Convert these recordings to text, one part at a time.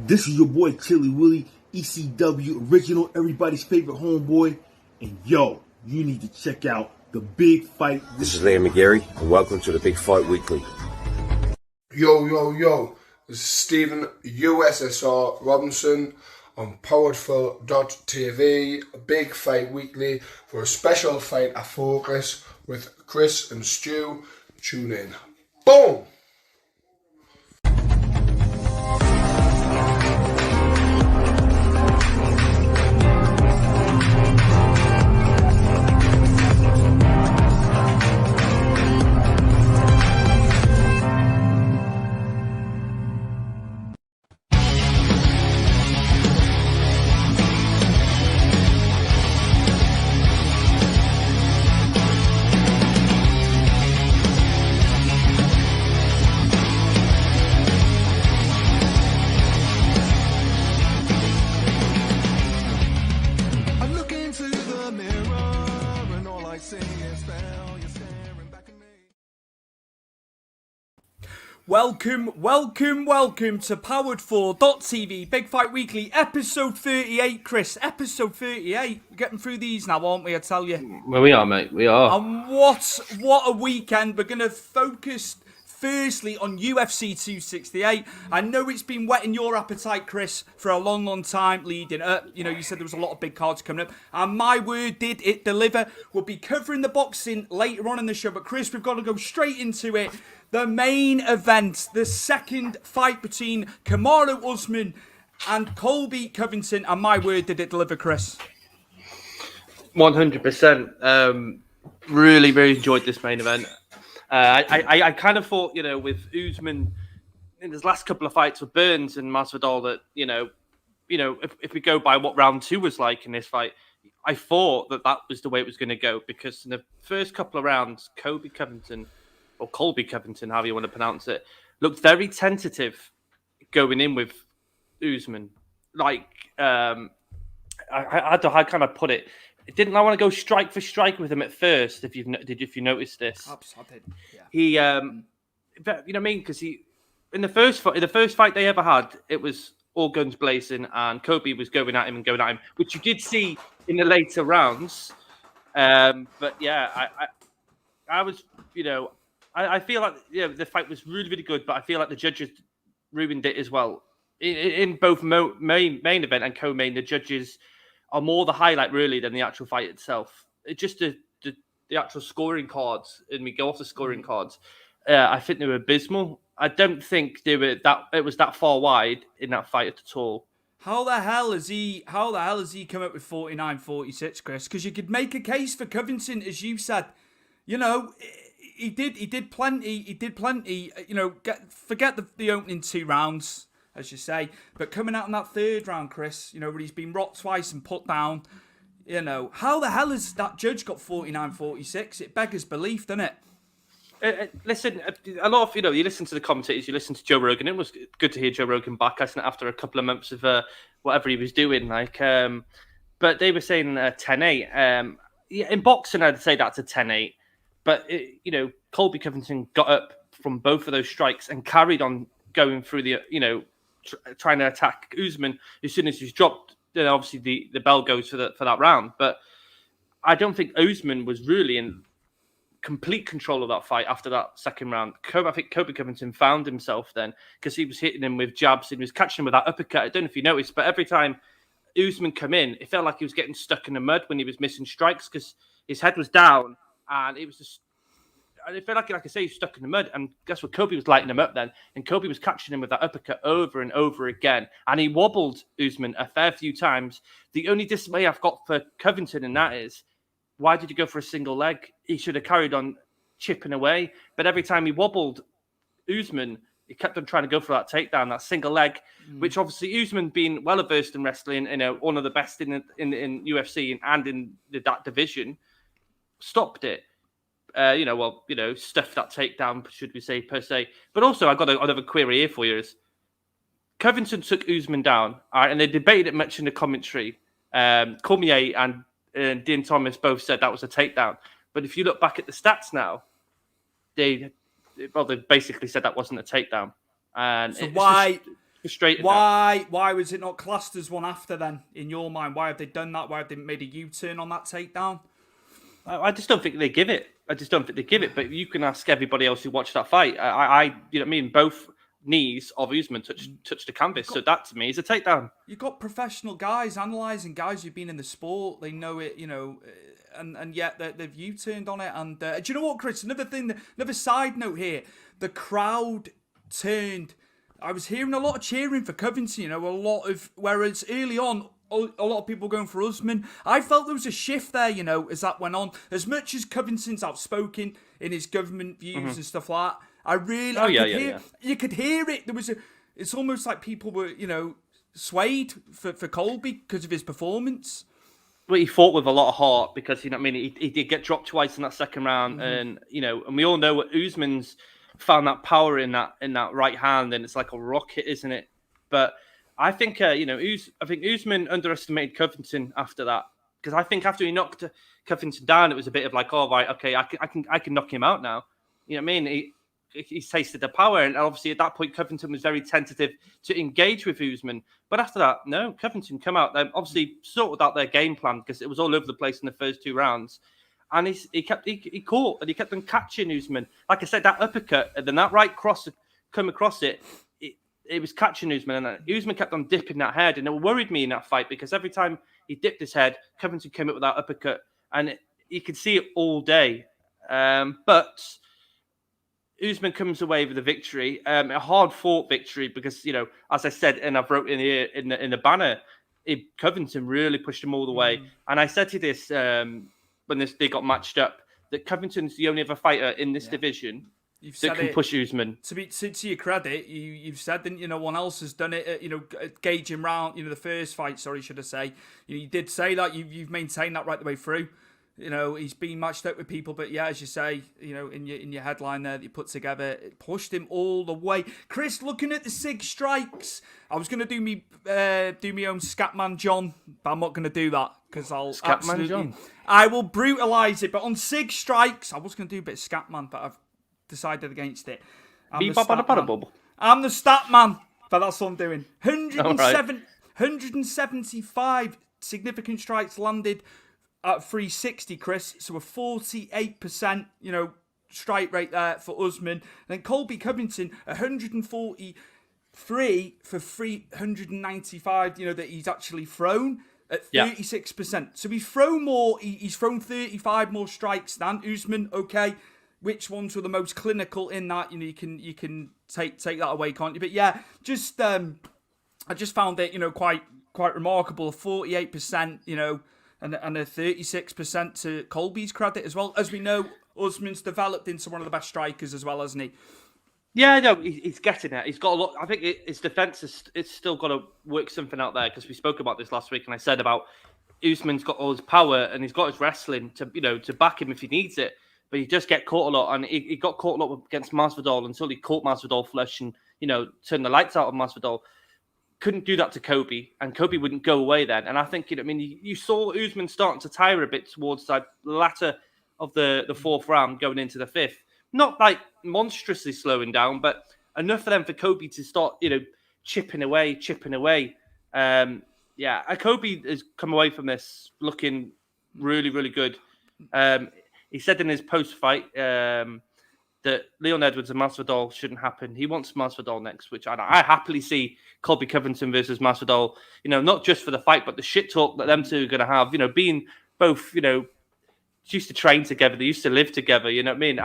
This is your boy Chili Willie, ECW original, everybody's favorite homeboy. And yo, you need to check out the Big Fight. This is Liam Garry, and welcome to the Big Fight Weekly. Yo, this is Stephen USSR Robinson on powerful.tv, Big Fight Weekly, for a special fight at Focus with Chris and Stu. Tune in. Boom! Welcome to Powered4.tv, Big Fight Weekly, episode 38, Chris. Episode 38. We're getting through these now, aren't we, I tell you? Well, we are, mate. We are. And what a weekend. We're going to focus firstly on UFC 268. I know it's been whetting your appetite, Chris, for a long time leading up. You know, you said there was a lot of big cards coming up. And my word, did it deliver. We'll be covering the boxing later on in the show. But Chris, we've got to go straight into it. The main event, the second fight between Kamaru Usman and Colby Covington. And my word, did it deliver, Chris? 100%. Really enjoyed this main event. I kind of thought, you know, with Usman in his last couple of fights with Burns and Masvidal that, you know, if we go by what round two was like in this fight, I thought that was the way it was going to go, because in the first couple of rounds, Colby Covington, however you want to pronounce it, looked very tentative going in with Usman. Like, I kind of put it. Didn't I want to go strike for strike with him at first? If you noticed this, I did. Yeah. He, you know what I mean? Because in the first fight they ever had, it was all guns blazing, and Kobe was going at him, which you did see in the later rounds. But yeah, I was, you know. I feel like the fight was really good, but I feel like the judges ruined it as well. In both main event and co-main, the judges are more the highlight really than the actual fight itself. It's just the actual scoring cards, and we go off the scoring cards. I think they were abysmal. I don't think it was that far wide in that fight at all. How the hell has he come up with 49-46, Chris? Because you could make a case for Covington, as you said. You know, he did plenty. You know, forget the opening two rounds, as you say. But coming out in that third round, Chris, you know, where he's been rocked twice and put down, you know, how the hell has that judge got 49-46? It beggars belief, doesn't it? Listen, a lot of, you know, you listen to the commentators, you listen to Joe Rogan. It was good to hear Joe Rogan back after a couple of months of whatever he was doing. But they were saying 10-8. In boxing, I'd say that's a 10-8. But, you know, Colby Covington got up from both of those strikes and carried on going through the, you know, trying to attack Usman. As soon as he's dropped, then obviously the bell goes for that round. But I don't think Usman was really in complete control of that fight after that second round. I think Colby Covington found himself then, because he was hitting him with jabs and he was catching him with that uppercut. I don't know if you noticed, but every time Usman come in, it felt like he was getting stuck in the mud when he was missing strikes, because his head was down. And it was just, I felt like I say, he's stuck in the mud. And guess what? Kobe was lighting him up then. And Kobe was catching him with that uppercut over and over again. And he wobbled Usman a fair few times. The only dismay I've got for Covington in that is, why did you go for a single leg? He should have carried on chipping away. But every time he wobbled Usman, he kept on trying to go for that takedown, that single leg, which obviously Usman, being well versed in wrestling, you know, one of the best in UFC and in that division, stopped it. Stuffed that takedown, should we say, per se. But also, I've got another query here for you. Is Covington took Usman down, and they debated it much in the commentary. Cormier and Dean Thomas both said that was a takedown. But if you look back at the stats now, they basically said that wasn't a takedown. And so why Frustrating. Why was it not classed as one after then, in your mind? Why have they done that? Why have they made a U-turn on that takedown? I just don't think they give it. But you can ask everybody else who watched that fight. I you know what I mean? Both knees of Usman touched the canvas. So that to me is a takedown. You've got professional guys analysing, guys who've been in the sport. They know it, you know, and yet they've U-turned on it. And do you know what, Chris? Another side note here. The crowd turned. I was hearing a lot of cheering for Covington, you know, whereas early on, a lot of people going for Usman. I felt there was a shift there, you know, as that went on. As much as Covington's outspoken in his government views and stuff like that, you could hear it. It's almost like people were, you know, swayed for Colby because of his performance. Well, he fought with a lot of heart because, you know what I mean, he did get dropped twice in that second round. And, you know, and we all know what Usman's found that power in that right hand, and it's like a rocket, isn't it? But I think you know, I think Usman underestimated Covington after that, because I think after he knocked Covington down, it was a bit of like, oh right, okay, I can knock him out now. You know what I mean? He's tasted the power, and obviously at that point Covington was very tentative to engage with Usman. But after that, no, Covington come out. They obviously sorted out their game plan because it was all over the place in the first two rounds. And he caught and he kept on catching Usman. Like I said, that uppercut and then that right cross come across it was catching Usman. And Usman kept on dipping that head. And it worried me in that fight because every time he dipped his head, Covington came up with that uppercut. And you could see it all day. But Usman comes away with a victory, a hard-fought victory because, you know, as I said, and I've wrote in the banner, Covington really pushed him all the way. And I said to this... when they got matched up, that Covington's the only other fighter in this division that can push Usman. To your credit, you've said that, you know, one else has done it. You know, gauging round, you know, the first fight. Sorry, should I say? You did say that you've maintained that right the way through. You know, he's been matched up with people, but yeah, as you say, you know, in your headline there that you put together, it pushed him all the way. Chris, looking at the SIG strikes, I was going to do me own Scatman John, but I'm not going to do that because I will brutalise it. But on SIG strikes, I was going to do a bit of Scatman, but I've decided against it. I'm the stat man, but that's what I'm doing. 175 significant strikes landed at 360, Chris, so a 48%, you know, strike rate there for Usman. And then Colby Covington, 143 for 395, you know, that he's actually thrown at 36%. Yeah. So he's thrown more, he's thrown 35 more strikes than Usman, okay. Which ones were the most clinical in that? You know, you can take that away, can't you? But yeah, just I just found it, you know, quite remarkable. 48%, you know, and a 36% to Colby's credit as well. As we know, Usman's developed into one of the best strikers as well, hasn't he? Yeah, no, he's getting it. He's got a lot. I think his defense it's still got to work something out there because we spoke about this last week, and I said about Usman's got all his power and he's got his wrestling to back him if he needs it. But he just get caught a lot, and he got caught a lot against Masvidal until he caught Masvidal flush and turned the lights out of Masvidal. Couldn't do that to Kobe, and Kobe wouldn't go away then. And I think you saw Usman starting to tire a bit towards the latter of the fourth round, going into the fifth. Not like monstrously slowing down, but enough for them for Kobe to start chipping away. Kobe has come away from this looking really, really good. He said in his post-fight that Leon Edwards and Masvidal shouldn't happen. He wants Masvidal next, which I happily see Colby Covington versus Masvidal, not just for the fight, but the shit talk that them two are going to have, being both, used to train together. They used to live together. You know what I mean?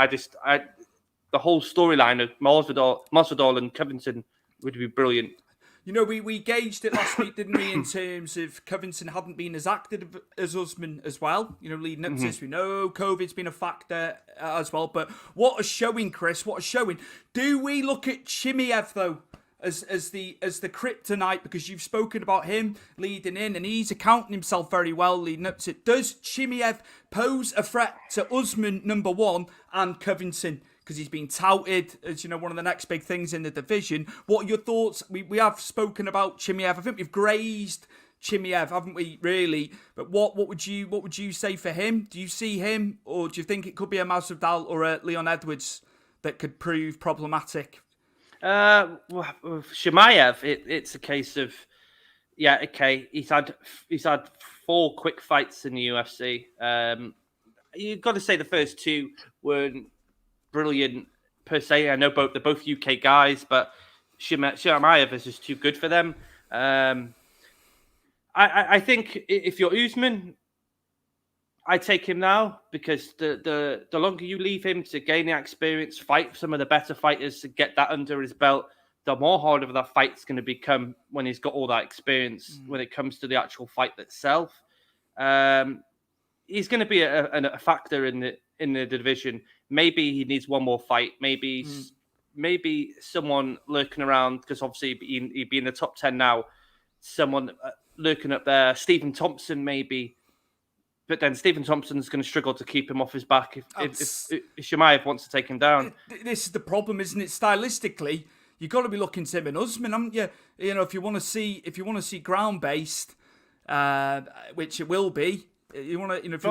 The whole storyline of Masvidal and Covington would be brilliant. We gauged it last week, didn't we, in terms of Covington hadn't been as active as Usman as well. Leading up to this, we know COVID's been a factor as well. But what a showing, Chris! What a showing! Do we look at Chimaev though as the kryptonite, because you've spoken about him leading in, and he's accounting himself very well leading up to it? Does Chimaev pose a threat to Usman, number one, and Covington? Because he's been touted as, one of the next big things in the division. What are your thoughts? We have spoken about Chimaev. I think we've grazed Chimaev, haven't we, really? But what would you say for him? Do you see him, or do you think it could be a Masvidal or a Leon Edwards that could prove problematic? Chimaev, it's a case of, yeah, okay, he's had 4 quick fights in the UFC. You've got to say the first 2 weren't brilliant per se. I know they're both UK guys, but Chimaev is just too good for them. I think if you're Usman, I take him now because the longer you leave him to gain the experience, fight some of the better fighters to get that under his belt, the more harder that fight's going to become when he's got all that experience when it comes to the actual fight itself. He's going to be a factor in the division. Maybe he needs one more fight. Maybe someone lurking around because obviously he'd be in the top 10 now. Someone lurking up there, Stephen Thompson maybe. But then Stephen Thompson's going to struggle to keep him off his back if Chimaev wants to take him down. This is the problem, isn't it? Stylistically, you've got to be looking to him and Usman, haven't you? You know, if you want to see ground based, which it will be. You want to, if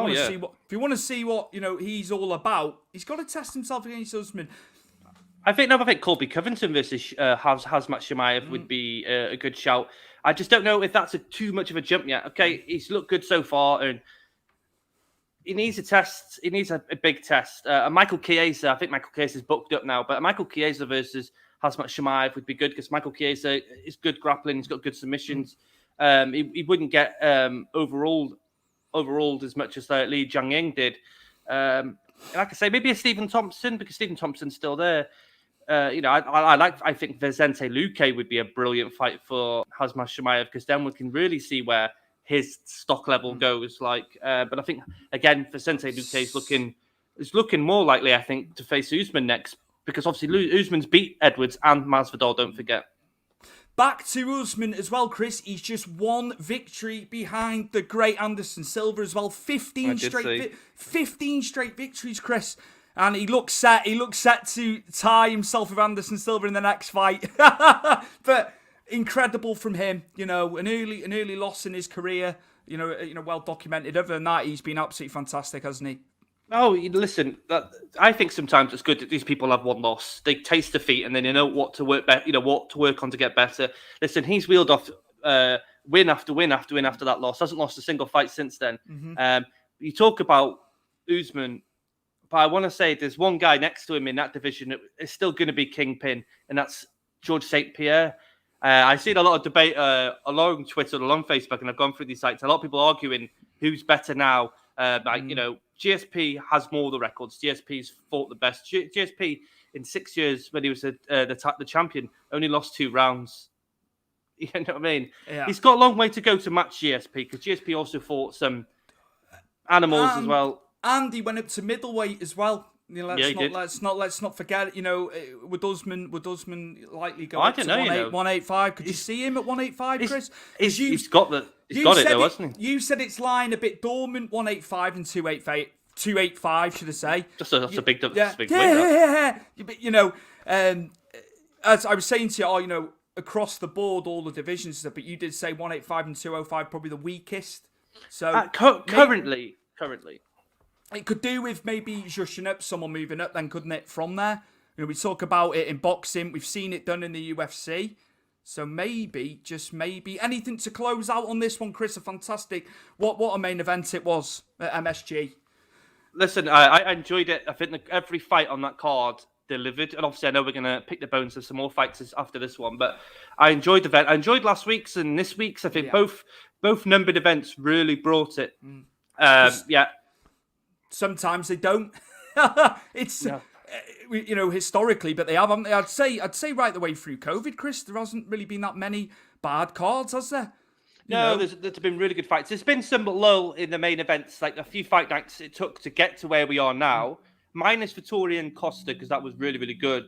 you want to see what he's all about, he's got to test himself against Usman. I think Colby Covington versus Hazmat Chimaev would be a good shout. I just don't know if that's too much of a jump yet. Okay, he's looked good so far, and he needs a test. He needs a big test. Michael Chiesa, I think Michael Chiesa is booked up now, but Michael Chiesa versus Hazmat Chimaev would be good because Michael Chiesa is good grappling. He's got good submissions. He wouldn't get overruled as much as Li Jiangying did. Like I say, maybe a Stephen Thompson because Stephen Thompson's still there. I think Vicente Luque would be a brilliant fight for Hazmat Chimaev because then we can really see where his stock level goes. But I think again, Vicente Luque is looking more likely, I think, to face Usman next because obviously Usman's beat Edwards and Masvidal. Don't forget. Back to Usman as well, Chris. He's just 1 victory behind the great Anderson Silva as well. 15 straight victories, Chris. And he looks set. He looks set to tie himself with Anderson Silva in the next fight. But incredible from him. An early loss in his career. Well documented. Other than that, he's been absolutely fantastic, hasn't he? Oh, listen. I think sometimes it's good that these people have one loss. They taste defeat, and then they know what to work what to work on to get better. Listen, he's wheeled off win after win after win after that loss. Hasn't lost a single fight since then. You talk about Usman. But I want to say there's one guy next to him in that division that is still going to be kingpin, and that's George St. Pierre. I've seen a lot of debate along Twitter, along Facebook, and I've gone through these sites. A lot of people arguing who's better now. GSP has more of the records. GSP's fought the best. GSP in 6 years when he was the champion only lost 2 rounds. You know what I mean? Yeah. He's got a long way to go to match GSP because GSP also fought some animals as well. And he went up to middleweight as well. Let's not forget. Would Usman likely go up to 185? Could you see him at 185, Chris? He's got it though, hasn't he? You said it's lying a bit dormant. 185 and 285, should I say? That's a big weight. Yeah. But, as I was saying to you, across the board, all the divisions, but you did say 185 and 205 probably the weakest. So currently. It could do with maybe zhushing up, someone moving up then, couldn't it, from there? We talk about it in boxing. We've seen it done in the UFC. So maybe, just maybe, anything to close out on this one, Chris? A fantastic, what a main event it was at MSG. Listen, I enjoyed it. I think every fight on that card delivered. And obviously I know we're going to pick the bones of some more fights after this one. But I enjoyed the event. I enjoyed last week's and this week's. I think both numbered events really brought it. Sometimes they don't. Historically, but they have, haven't they? I'd say right the way through COVID, Chris, there hasn't really been that many bad cards, has there? There's been really good fights. There's been some lull in the main events, like a few fight nights it took to get to where we are now, minus Vittori and Costa, because that was really, really good.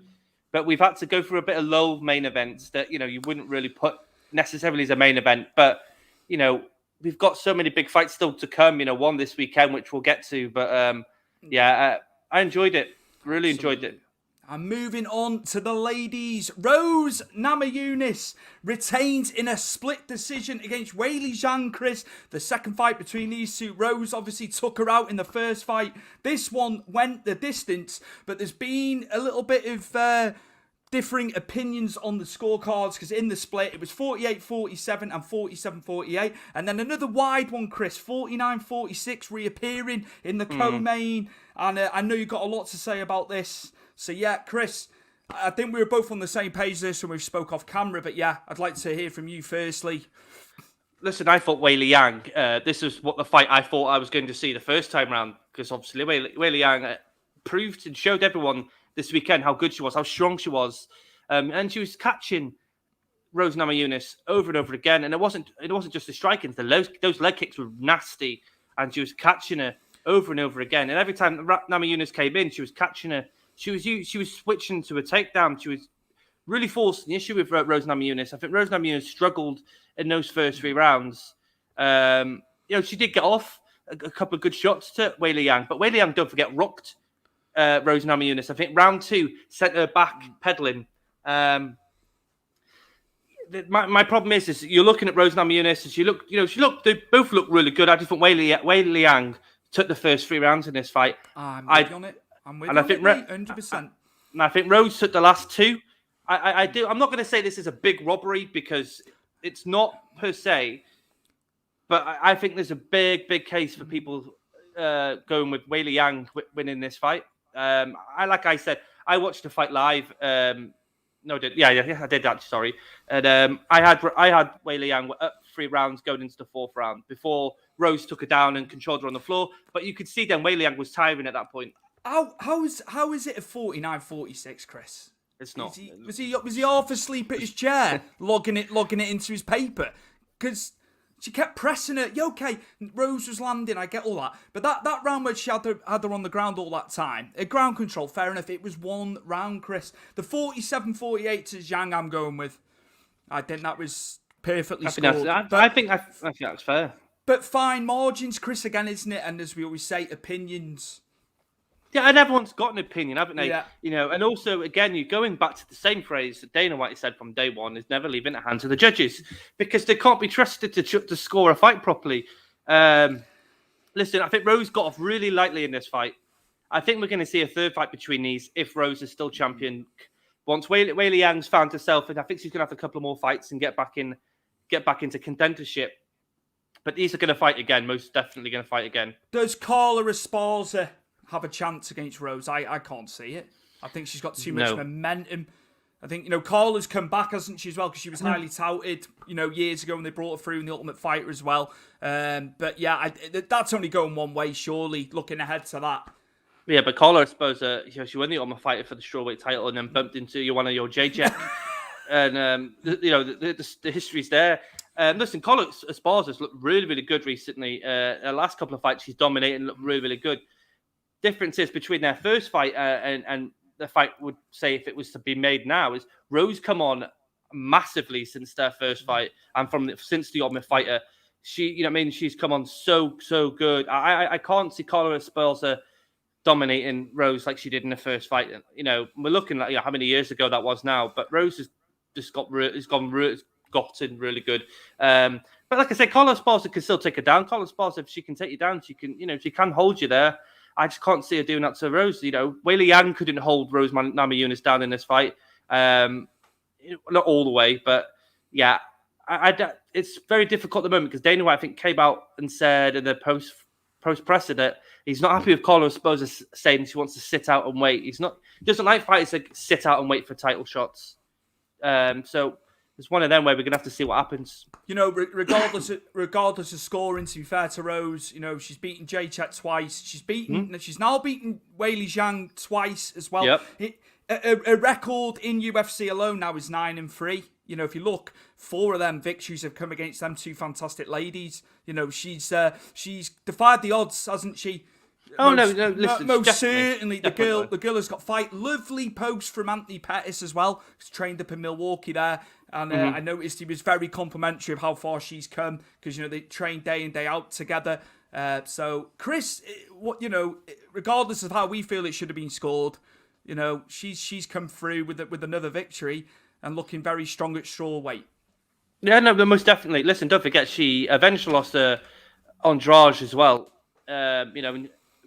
But we've had to go through a bit of lull main events that, you wouldn't really put necessarily as a main event. But, we've got so many big fights still to come, one this weekend, which we'll get to. But, I enjoyed it. Really enjoyed it. And moving on to the ladies. Rose Namajunas retains in a split decision against Weili Zhang, Chris. The second fight between these two. Rose obviously took her out in the first fight. This one went the distance, but there's been a little bit of differing opinions on the scorecards, because in the split it was 48-47 and 47-48, and then another wide one, Chris, 49-46 reappearing in the co-main, and I know you've got a lot to say about this. So yeah, Chris, I think we were both on the same page this when we spoke off camera, but yeah, I'd like to hear from you firstly. Listen, I thought Weili Yang, this is what the fight I thought I was going to see the first time round, because obviously Weili Yang proved and showed everyone this weekend how good she was, how strong she was, and she was catching Rose Namajunas over and over again, and it wasn't just the striking, those leg kicks were nasty, and she was catching her over and over again, and every time Namajunas came in, she was catching her, she was switching to a takedown, she was really forcing the issue with Rose Namajunas. I think Rose Namajunas struggled in those first 3 rounds. She did get off a couple of good shots to Weili Yang, but Weili Yang, don't forget, rocked Rose Namajunas. I think round 2 sent her back pedaling. My problem is you're looking at Rose Namajunas, and they both look really good. I just think Weili Yang took the first 3 rounds in this fight. I'm with you on it. I'm with you on it, mate, 100%. And I think Rose took the last 2. I'm not going to say this is a big robbery, because it's not per se, but I think there's a big case for people going with Weili Yang winning this fight. Like I said, I watched the fight live. I did actually. Sorry, and I had Weili Yang up 3 rounds going into the 4th round before Rose took her down and controlled her on the floor. But you could see then Weili Yang was tiring at that point. How is it a 49-46, Chris? It's not. Was he half asleep at his chair, logging it into his paper? Because she kept pressing her. Yeah, okay, Rose was landing, I get all that. But that round where she had her on the ground all that time, ground control, fair enough, it was 1 round, Chris. The 47-48 to Zhang I'm going with. I think that was perfectly scored. I think that's fair. But fine margins, Chris, again, isn't it? And as we always say, opinions. Yeah, and everyone's got an opinion, haven't they? Yeah. And also, again, you're going back to the same phrase that Dana White said from day one, is never leaving the hands of the judges, because they can't be trusted to score a fight properly. Listen, I think Rose got off really lightly in this fight. I think we're going to see a 3rd fight between these if Rose is still champion. Once Weili Yang's found herself, and I think she's going to have a couple more fights and get back into contendership. But these are going to fight again, most definitely going to fight again. Does Carla Esparza have a chance against Rose? I can't see it. I think she's got too much momentum. I think, Carla's come back, hasn't she, as well, because she was highly touted, years ago when they brought her through in The Ultimate Fighter as well. But yeah, that's only going one way, surely, looking ahead to that. Yeah, but Carla Esparza, she won the Ultimate Fighter for the strawweight title and then bumped into one of your JJ. And, the history's there. Listen, Carla Esparza's looked really, really good recently. Her last couple of fights, she's dominated and looked really, really good. Differences between their first fight and the fight, would say, if it was to be made now, is Rose come on massively since their first fight, and since the Ultimate Fighter, she's come on so good. I can't see Carla Esparza dominating Rose like she did in the first fight. We're looking at how many years ago that was now, but Rose has just gotten really good. But like I said, Carla Esparza can still take her down. Carla Esparza, if she can take you down, she can hold you there. I just can't see her doing that to Rose. Weili Yang couldn't hold Rose Namajunas down in this fight. Not all the way, but yeah, it's very difficult at the moment, because Dana White, I think, came out and said in the post presser that he's not happy with Carla Esparza saying she wants to sit out and wait. He doesn't like fighters that sit out and wait for title shots. So it's one of them where we're gonna have to see what happens. Regardless of scoring, to be fair to Rose, she's beaten Gaethje twice. She's now beaten Weili Zhang twice as well. Yep. A record in UFC alone now is 9-3. If you look, 4 of them victories have come against them 2 fantastic ladies. She's defied the odds, hasn't she? Oh, listen, most certainly. The girl has got fight. Lovely post from Anthony Pettis as well. He's trained up in Milwaukee there. And I noticed he was very complimentary of how far she's come, because, they train day in, day out together. So, Chris, regardless of how we feel it should have been scored, she's come through with another victory and looking very strong at strawweight. Yeah, no, most definitely. Listen, don't forget, she eventually lost to Andrade as well.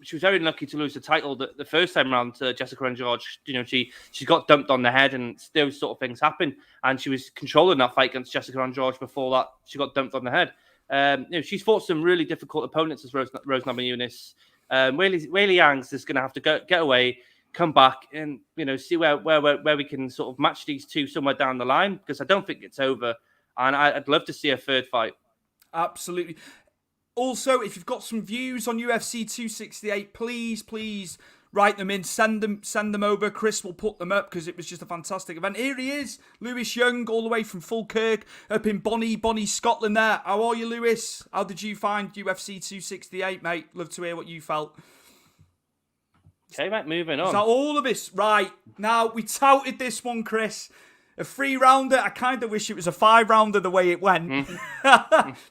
she was very unlucky to lose the title the first time round to Jessica Andrade. You know, she got dumped on the head, and those sort of things happen. And she was controlling that fight against Jessica Andrade before that. She got dumped on the head. You know, she's fought some really difficult opponents as Rose Namajunas. Weili Yang's is going to have to get away, come back, and you know, see where we can sort of match these two somewhere down the line, because I don't think it's over, and I'd love to see a third fight. Absolutely. Also, if you've got some views on UFC 268, please write them in, send them over. Chris will put them up because it was just a fantastic event. Here he is, Lewis Young, all the way from Falkirk, up in Bonnie, Scotland there. How are you, Lewis? How did you find UFC 268, mate? Love to hear what you felt. Okay, mate, moving on. Is that all of this? Right, now we touted this one, Chris. A 3-rounder. I kind of wish it was a 5-rounder the way it went.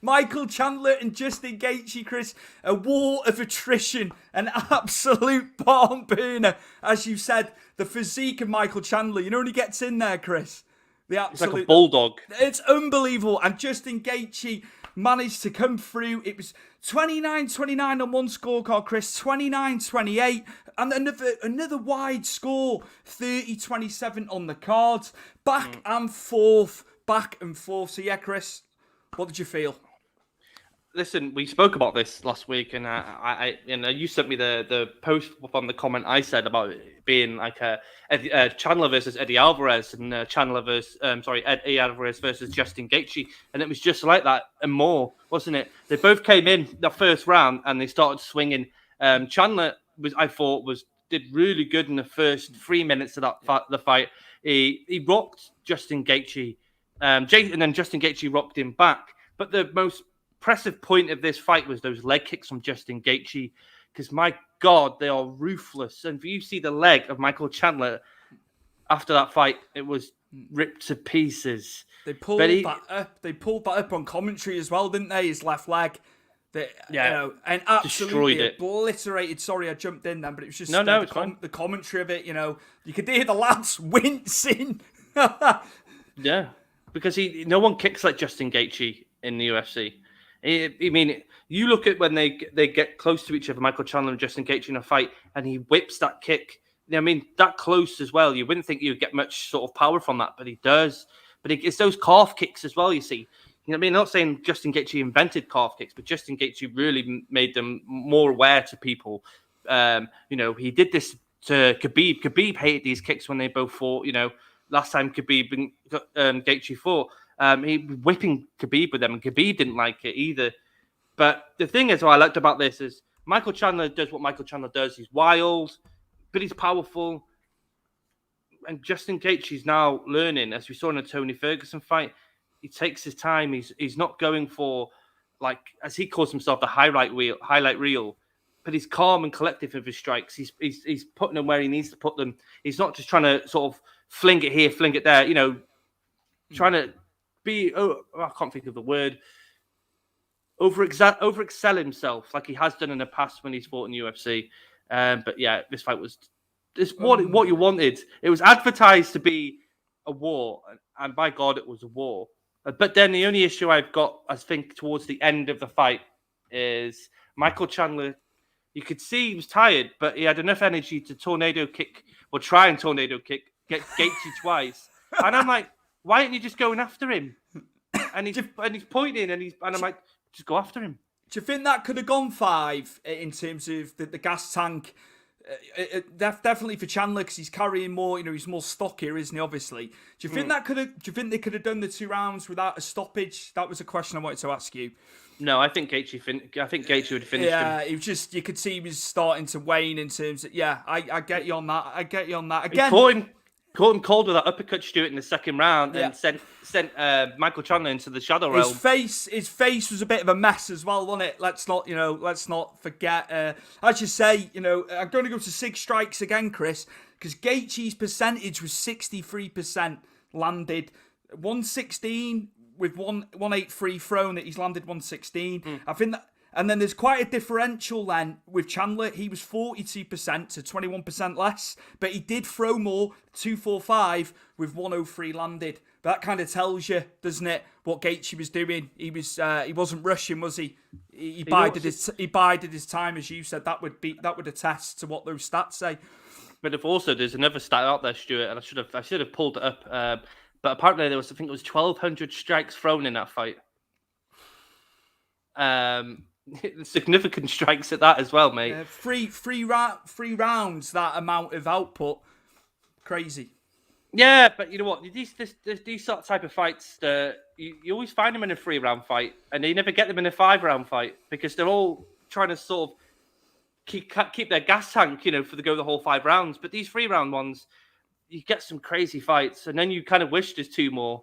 Michael Chandler and Justin Gaethje, Chris. A war of attrition. An absolute barn burner. As you said, the physique of Michael Chandler. You know when he gets in there, Chris? It's like a bulldog. It's unbelievable. And Justin Gaethje managed to come through. It was 29-29 on one scorecard, Chris. 29-28. And another wide score. 30-27 on the cards. Back and forth. So yeah, Chris, what did you feel? Listen, we spoke about this last week, and I you sent me the post on the comment I said about it being like Chandler versus Eddie Alvarez, and Eddie Alvarez versus Justin Gaethje, and it was just like that and more, wasn't it? They both came in the first round and they started swinging. Chandler did really good in the first 3 minutes of the fight. He rocked Justin Gaethje, and then Justin Gaethje rocked him back. But the most impressive point of this fight was those leg kicks from Justin Gaethje, because my God, they are ruthless. And if you see the leg of Michael Chandler after that fight, it was ripped to pieces. They pulled that up on commentary as well, didn't they? His left leg. And absolutely obliterated. Sorry, I jumped in then, but it was just the commentary of it. You know, you could hear the lads wincing. Yeah, because no one kicks like Justin Gaethje in the UFC. I mean, you look at when they get close to each other, Michael Chandler and Justin Gaethje in a fight, and he whips that kick. I mean, that close as well. You wouldn't think you'd get much sort of power from that, but he does. But it's those calf kicks as well, you see. You know what I mean? I'm not saying Justin Gaethje invented calf kicks, but Justin Gaethje really made them more aware to people. You know, he did this to Khabib. Khabib hated these kicks when they both fought. You know, last time Khabib and Gaethje fought, he was whipping Khabib with them, and Khabib didn't like it either. But the thing is, what I liked about this is Michael Chandler does what Michael Chandler does. He's wild, but he's powerful. And Justin Gaethje's now learning, as we saw in the Tony Ferguson fight. He takes his time. He's not going for, like, as he calls himself, the highlight reel. But he's calm and collective with his strikes. He's putting them where he needs to put them. He's not just trying to sort of fling it here, fling it there. You know, trying to be, I can't think of the word, overexcel himself like he has done in the past when he's fought in UFC. But yeah, this fight was what you wanted. It was advertised to be a war, and by God, it was a war. But then the only issue I've got, I think, towards the end of the fight is Michael Chandler. You could see he was tired, but he had enough energy to try and tornado kick, get Gaethje twice. And I'm like, why aren't you just going after him? And he's pointing, and I'm like, just go after him. Do you think that could have gone 5 in terms of the gas tank? Definitely for Chandler, because he's carrying more. You know, he's more stockier, isn't he? Obviously. Do you think Do you think they could have done the 2 rounds without a stoppage? That was a question I wanted to ask you. No, I think Gaethje would finish him. Yeah, it was just, you could see he was starting to wane in terms of. Yeah, I get you on that. Again, he caught him cold with that uppercut, Stuart, in the second round, and sent Michael Chandler into the shadow realm. His face was a bit of a mess as well, wasn't it? Let's not forget. As you say, you know, I'm going to go to 6 strikes again, Chris, because Gaethje's percentage was 63% landed, 116 with 183 thrown. That he's landed 116. I think that. And then there's quite a differential then with Chandler. He was 42% to 21% less, but he did throw more, 245 with 103 landed. But that kind of tells you, doesn't it, what Gaethje was doing? He wasn't rushing, was he? he bided his time, as you said. That would attest to what those stats say. But if also there's another stat out there, Stuart, and I should have pulled it up. But apparently I think it was 1,200 strikes thrown in that fight. Significant strikes at that as well, mate. Three rounds, that amount of output, crazy. Yeah, but you know what? These sort of type of fights, you always find them in a 3-round fight, and you never get them in a 5-round fight because they're all trying to sort of keep their gas tank, for the whole 5 rounds. But these 3-round ones, you get some crazy fights, and then you kind of wish there's 2 more.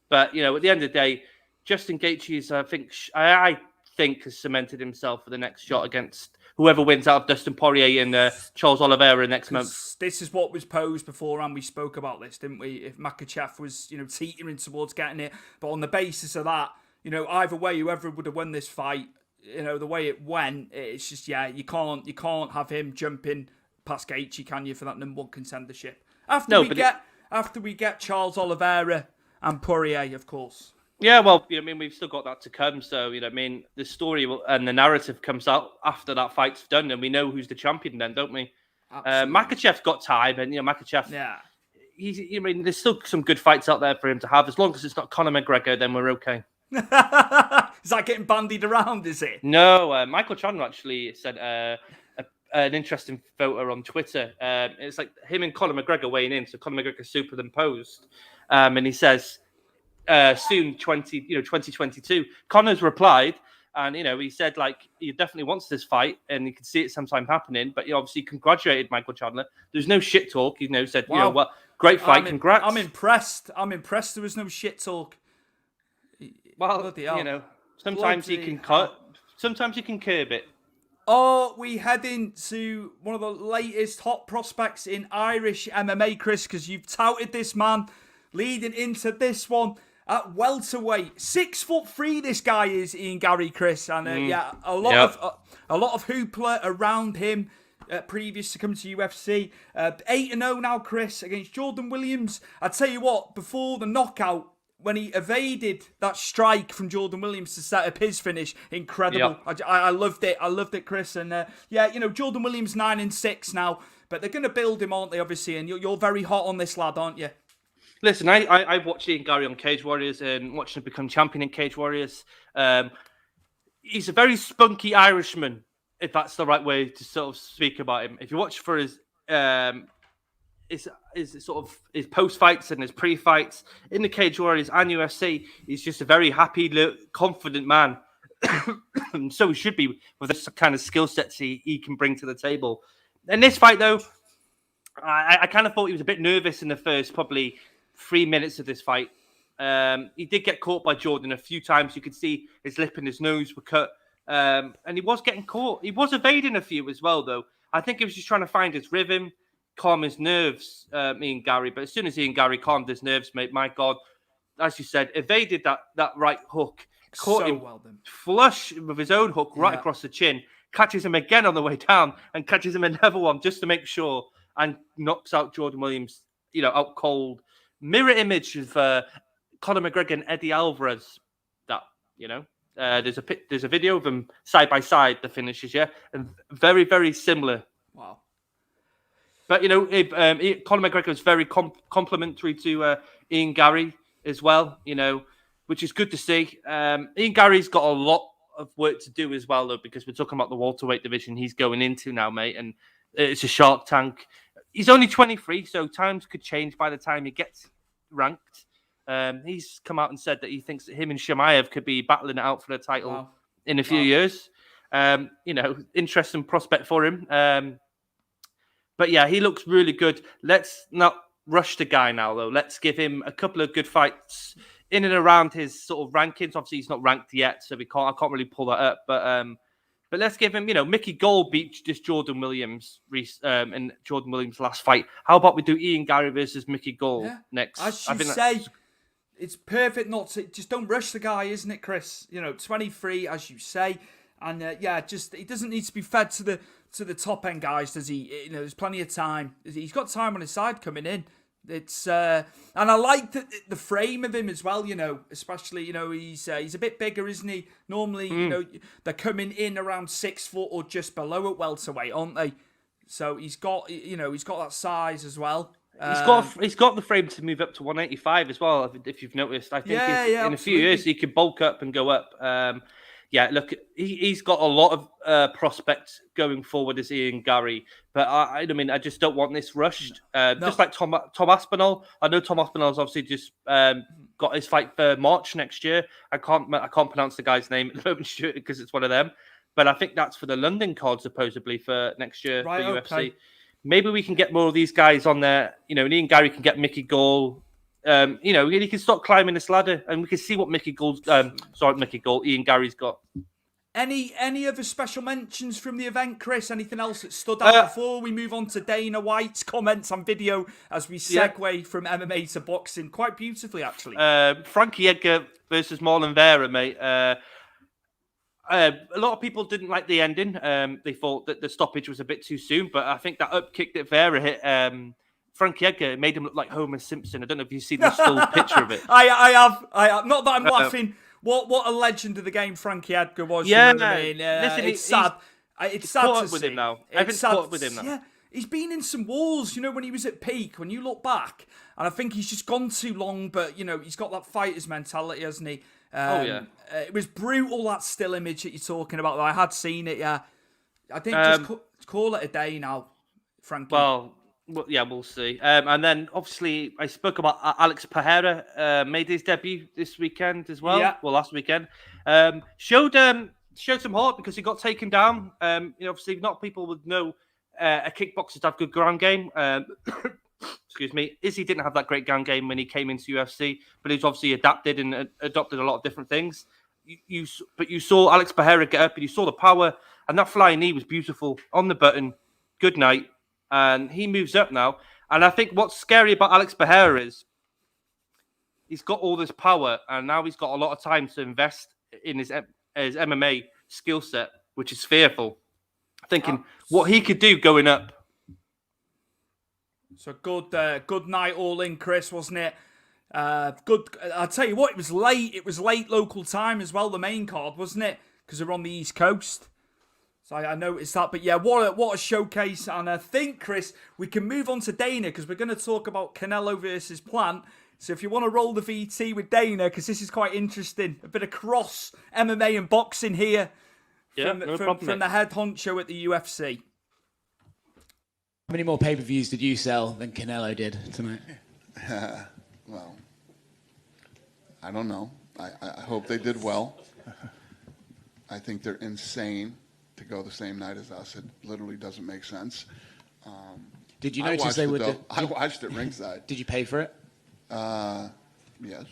But at the end of the day, Justin Gaethje's, I think, has cemented himself for the next shot against whoever wins out of Dustin Poirier and Charles Oliveira next month. This is what was posed before, and we spoke about this, didn't we? If Makhachev was, teetering towards getting it, but on the basis of that, either way, whoever would have won this fight, the way it went, it's just you can't have him jumping past Gaethje, can you, for that number 1 contendership? After we get Charles Oliveira and Poirier, of course. Yeah, well, we've still got that to come. So, the story and the narrative comes out after that fight's done, and we know who's the champion then, don't we? Makhachev's got time, and Makhachev. Yeah. There's still some good fights out there for him to have. As long as it's not Conor McGregor, then we're okay. Is that getting bandied around? Is it? No, Michael Chandler actually said an interesting photo on Twitter. It's like him and Conor McGregor weighing in. So Conor McGregor superimposed, and he says, soon 2022. Connor's replied, and he said he definitely wants this fight, and he could see it sometime happening. But he obviously congratulated Michael Chandler. There's no shit talk. Said, wow. Great fight, congrats. I'm impressed. There was no shit talk. Well, sometimes you can cut, sometimes you can curb it. Oh, we head into one of the latest hot prospects in Irish MMA, Chris, because you've touted this man leading into this one. At welterweight, 6'3", this guy is, Ian Garry, Chris, and a lot of hoopla around him previous to coming to UFC. 8-0 now, Chris, against Jordon Williams. I tell you what, before the knockout, when he evaded that strike from Jordon Williams to set up his finish, incredible. Yep. I loved it, Chris, and Jordon Williams 9-6 now, but they're going to build him, aren't they? Obviously, and you're very hot on this lad, aren't you? Listen, I watched Ian Garry on Cage Warriors and watching him become champion in Cage Warriors. He's a very spunky Irishman, if that's the right way to sort of speak about him. If you watch for his his post fights and his pre fights in the Cage Warriors and UFC, he's just a very happy, confident man. And so he should be with this kind of skill sets he can bring to the table. In this fight, though, I kind of thought he was a bit nervous in the first probably 3 minutes of this fight. He did get caught by Jordon a few times. You could see his lip and his nose were cut. And he was getting caught. He was evading a few as well, though. I think he was just trying to find his rhythm, calm his nerves, Ian Garry. But as soon as Ian Garry calmed his nerves, mate, my God, as you said, evaded that right hook. Caught him flush with his own hook right across the chin. Catches him again on the way down and catches him another one just to make sure, and knocks out Jordon Williams, out cold. Mirror image of Conor McGregor and Eddie Alvarez. There's a video of them side by side, the finishes, and very, very similar. Wow. But Conor McGregor is very complimentary to Ian Garry as well. Which is good to see. Ian Garry's got a lot of work to do as well, though, because we're talking about the welterweight division he's going into now, mate, and it's a shark tank. He's only 23, so times could change by the time he gets ranked. He's come out and said that he thinks that him and Chimaev could be battling it out for the title in a few years. Interesting prospect for him. But yeah, he looks really good. Let's not rush the guy now, though. Let's give him a couple of good fights in and around his sort of rankings. Obviously, he's not ranked yet, so I can't really pull that up. But let's give him, Mickey Gall beat this Jordon Williams in Jordon Williams' last fight. How about we do Ian Garry versus Mickey Gall next? As you say, it's perfect not to just don't rush the guy, isn't it, Chris? 23, as you say, and he doesn't need to be fed to the top end guys, does he? There's plenty of time. He's got time on his side coming in. It's and I like the frame of him as well. Especially he's a bit bigger, isn't he? Normally, they're coming in around 6 foot or just below at welterweight, aren't they? So he's got that size as well. He's got the frame to move up to 185 as well. If you've noticed, I think in a few years he could bulk up and go up. Look, he's got a lot of prospects going forward as Ian Garry, but I just don't want this rushed. Just like Tom Aspinall. I know Tom Aspinall's obviously just got his fight for March next year. I can't pronounce the guy's name at the moment because it's one of them. But I think that's for the London card supposedly for next year for UFC. Maybe we can get more of these guys on there. And Ian Garry can get Mickey Gall. He can start climbing this ladder, and we can see what Ian Garry's got. Any other special mentions from the event, Chris? Anything else that stood out before we move on to Dana White's comments on video as we segue from MMA to boxing quite beautifully, actually? Frankie Edgar versus Marlon Vera, mate. A lot of people didn't like the ending. They thought that the stoppage was a bit too soon, but I think that up kick that Vera hit Frankie Edgar, it made him look like Homer Simpson. I don't know if you've seen the still picture of it. I have. Not that I'm laughing. What a legend of the game Frankie Edgar was. Yeah, you know what I mean? Listen, it's sad. It's sad caught to up with see. him now. It's sad. Caught up with him now. Yeah, he's been in some wars. When he was at peak. When you look back, and I think he's just gone too long. But he's got that fighter's mentality, hasn't he? It was brutal, that still image that you're talking about. Though I had seen it. Yeah, I think just call it a day now, Frankie. Well, we'll see. And then obviously I spoke about Alex Pereira made his debut this weekend as well. Yeah. Well, last weekend. Showed some heart because he got taken down. Obviously not people would know a kickboxer to have good ground game. Excuse me. Izzy didn't have that great ground game when he came into UFC, but he's obviously adapted and adopted a lot of different things. But you saw Alex Pereira get up and you saw the power, and that flying knee was beautiful on the button. Good night. And he moves up now. And I think what's scary about Alex Pereira is he's got all this power, and now he's got a lot of time to invest in his MMA skill set, which is fearful. Thinking what he could do going up. So good night all in, Chris, wasn't it? Good. I'll tell you what, it was late. It was late local time as well, the main card, wasn't it? Because they're on the East Coast. So I noticed that. But yeah, what a showcase. And I think, Chris, we can move on to Dana because we're going to talk about Canelo versus Plant. So if you want to roll the VT with Dana, because this is quite interesting. A bit of cross MMA and boxing here from the head honcho at the UFC. How many more pay-per-views did you sell than Canelo did tonight? Well, I don't know. I hope they did well. I think they're insane to go the same night as us. It literally doesn't make sense. Did you notice they were? I watched it ringside. Did you pay for it? Yes.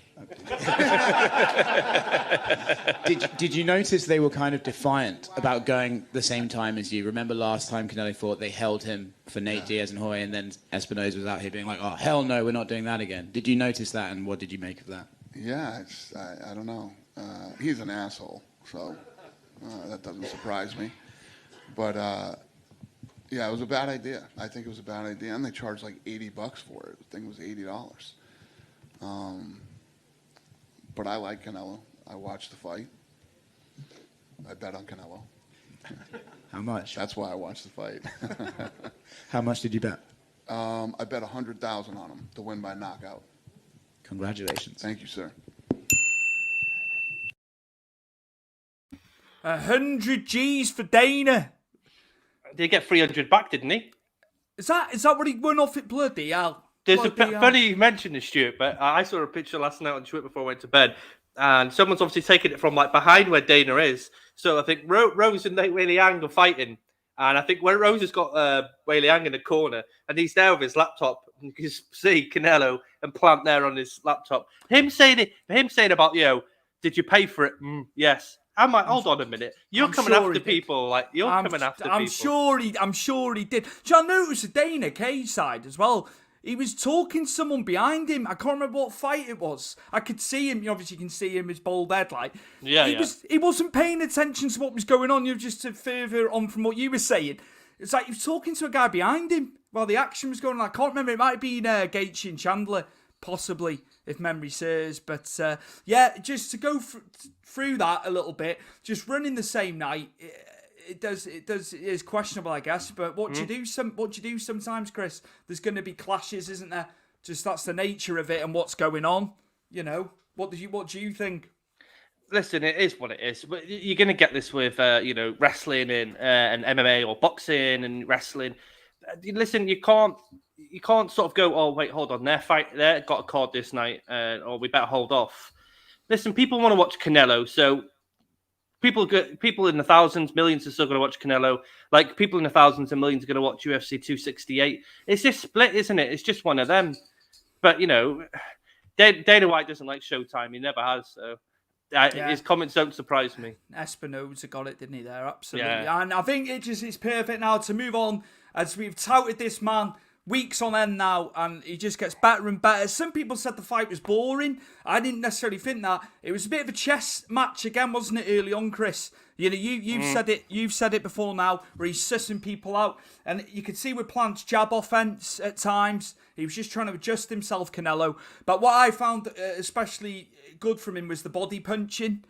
Did you notice they were kind of defiant about going the same time as you? Remember last time Canelo fought, they held him for Nate Diaz and Hoy, and then Espinosa was out here being like, "Oh hell no, we're not doing that again." Did you notice that, and what did you make of that? Yeah, I don't know. He's an asshole, so that doesn't surprise me. But yeah, it was a bad idea. I think it was a bad idea, and they charged like $80 for it. The thing was $80. But I like Canelo. I watched the fight. I bet on Canelo. How much? That's why I watched the fight. How much did you bet? I bet $100,000 on him to win by knockout. Congratulations. Thank you, sir. 100 G's for Dana. Did he get 300 back, didn't he? Is that what he won off it? Bloody hell. There's funny you mentioned this, Stuart, but I saw a picture last night on Twitter before I went to bed, and someone's obviously taken it from like behind where Dana is. So I think Rose and Wei Liang are fighting, and I think where Rose has got Wei Liang in the corner, and he's there with his laptop, and you can see Canelo and Plant there on his laptop. Him saying about, did you pay for it? Yes. I'm like, hold on a minute. You're coming after people. I'm sure he did. So I noticed the Dana Cage side as well. He was talking to someone behind him. I can't remember what fight it was. I could see him. Obviously, you can see him, his bald head. He wasn't paying attention to what was going on. Just to further on from what you were saying. It's like he was talking to a guy behind him while the action was going on. I can't remember. It might have been Gaethje and Chandler, possibly, if memory serves. But yeah, just to go through that a little bit, just running the same night, it is questionable, I guess. But what do you do? What do you do sometimes, Chris? There's going to be clashes, isn't there? Just that's the nature of it and what's going on. You know, what do you think? Listen, it is what it is. But you're going to get this with, wrestling and MMA or boxing and wrestling. Listen, you can't sort of go, oh wait, hold on, they got a card this night, or we better hold off. Listen, people want to watch Canelo, so people in the thousands, millions are still going to watch Canelo. Like people in the thousands and millions are going to watch UFC 268. It's just split, isn't it? It's just one of them. But Dana White doesn't like Showtime. He never has. So his comments don't surprise me. Espinoza got it, didn't he? There, absolutely. Yeah. And I think it's perfect now to move on, as we've touted this man weeks on end now, and he just gets better and better. Some people said the fight was boring. I didn't necessarily think that. It was a bit of a chess match again, wasn't it, early on, Chris? You've said it. You've said it before now, where he's sussing people out, and you could see with Plant's jab offense at times, he was just trying to adjust himself, Canelo. But what I found especially good from him was the body punching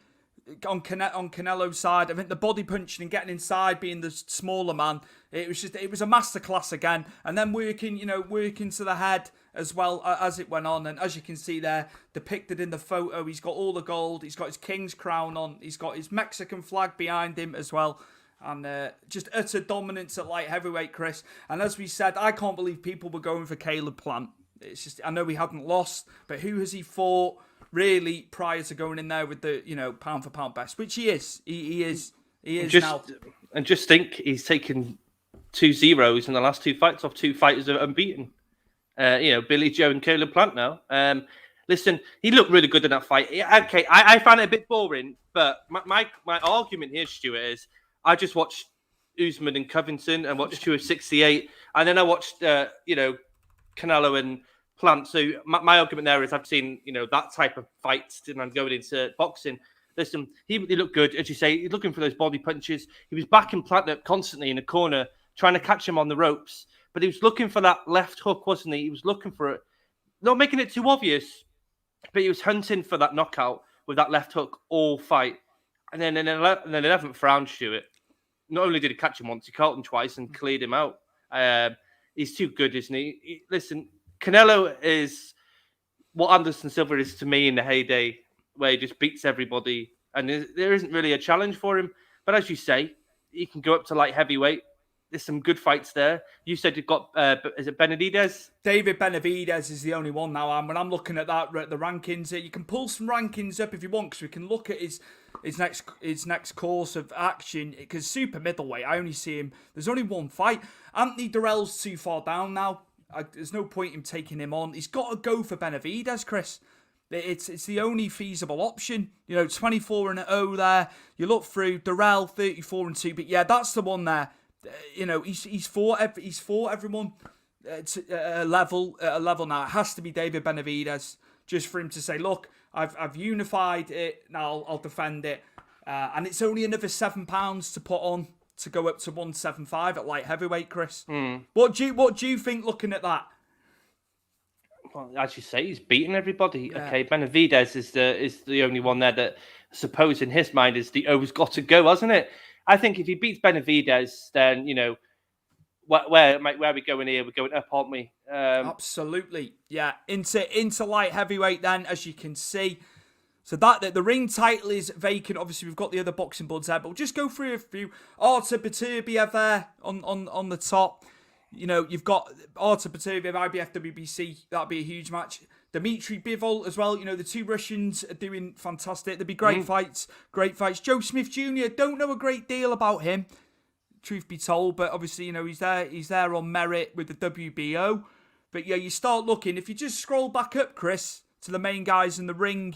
on Canelo's side. I think the body punching and getting inside, being the smaller man, it was a masterclass again. And then working to the head as well as it went on. And as you can see there, depicted in the photo, he's got all the gold. He's got his king's crown on. He's got his Mexican flag behind him as well. And just utter dominance at light heavyweight, Chris. And as we said, I can't believe people were going for CaneloPlant. It's just, I know he hadn't lost, but who has he fought really prior to going in there with the, pound for pound best, which he is. He is now. And just think, he's taken 2 zeros in the last 2 fights off 2 fighters that are unbeaten. Billy Joe and CaneloPlant now. Listen, he looked really good in that fight. Okay, I found it a bit boring, but my argument here, Stuart, is I just watched Usman and Covington and watched 268, and then I watched, Canelo and Plant. So my argument there is I've seen, that type of fights, and I'm going into boxing. Listen, he looked good, as you say. He's looking for those body punches. He was backing Plant up constantly in the corner, trying to catch him on the ropes. But he was looking for that left hook, wasn't he? He was looking for it, not making it too obvious, but he was hunting for that knockout with that left hook all fight. And then in the 11th round, Stuart, not only did he catch him once, he caught him twice and cleared him out. He's too good, isn't he? Listen, Canelo is what Anderson Silva is to me in the heyday, where he just beats everybody, and there isn't really a challenge for him. But as you say, he can go up to light heavyweight. There's some good fights there. You said you've got, is it Benavidez? David Benavidez is the only one now. When I'm looking at that, the rankings, you can pull some rankings up if you want, because we can look at his next course of action. Because super middleweight, I only see him. There's only one fight. Anthony Durrell's too far down now. There's no point in taking him on. He's got to go for Benavidez, Chris. It's the only feasible option. 24-0 there. You look through Durrell 34-2, but yeah, that's the one there. He's fought everyone at a level now. It has to be David Benavidez, just for him to say, look, I've unified it. Now I'll defend it, and it's only another £7 to put on to go up to 175 at light heavyweight, Chris. What do you think looking at that? Well, as you say, he's beaten everybody. Yeah. Okay, Benavidez is the only one there that, suppose in his mind, is the O's got to go, hasn't it? I think if he beats Benavidez, then where are we going here? We're going up, aren't we? Absolutely, yeah. Into light heavyweight then, as you can see. So that the ring title is vacant. Obviously, we've got the other boxing buds there, but we'll just go through a few. Artur Beterbiev there on the top. You've got Artur Beterbiev, IBF, WBC. That'd be a huge match. Dmitry Bivol as well. The 2 Russians are doing fantastic. There'd be great fights. Joe Smith Jr., don't know a great deal about him, truth be told, but obviously, he's there on merit with the WBO. But yeah, you start looking, if you just scroll back up, Chris, to the main guys in the ring,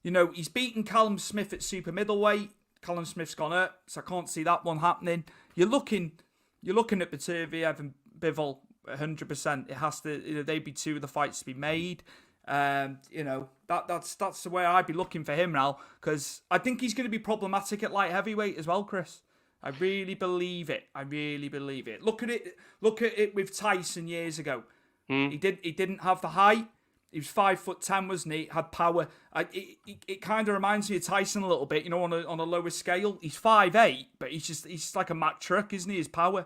he's beaten Callum Smith at super middleweight. Callum Smith's gone up, so I can't see that one happening. You're looking at Beterbiev and Bivol 100%. It has to, they'd be 2 of the fights to be made. That's the way I'd be looking for him now, because I think he's going to be problematic at light heavyweight as well, Chris. I really believe it. Look at it with Tyson years ago. He didn't have the height. He was 5'10", wasn't he? Had power. It kind of reminds me of Tyson a little bit, on a lower scale. He's 5'8", but he's like a Mack truck, isn't he? His power.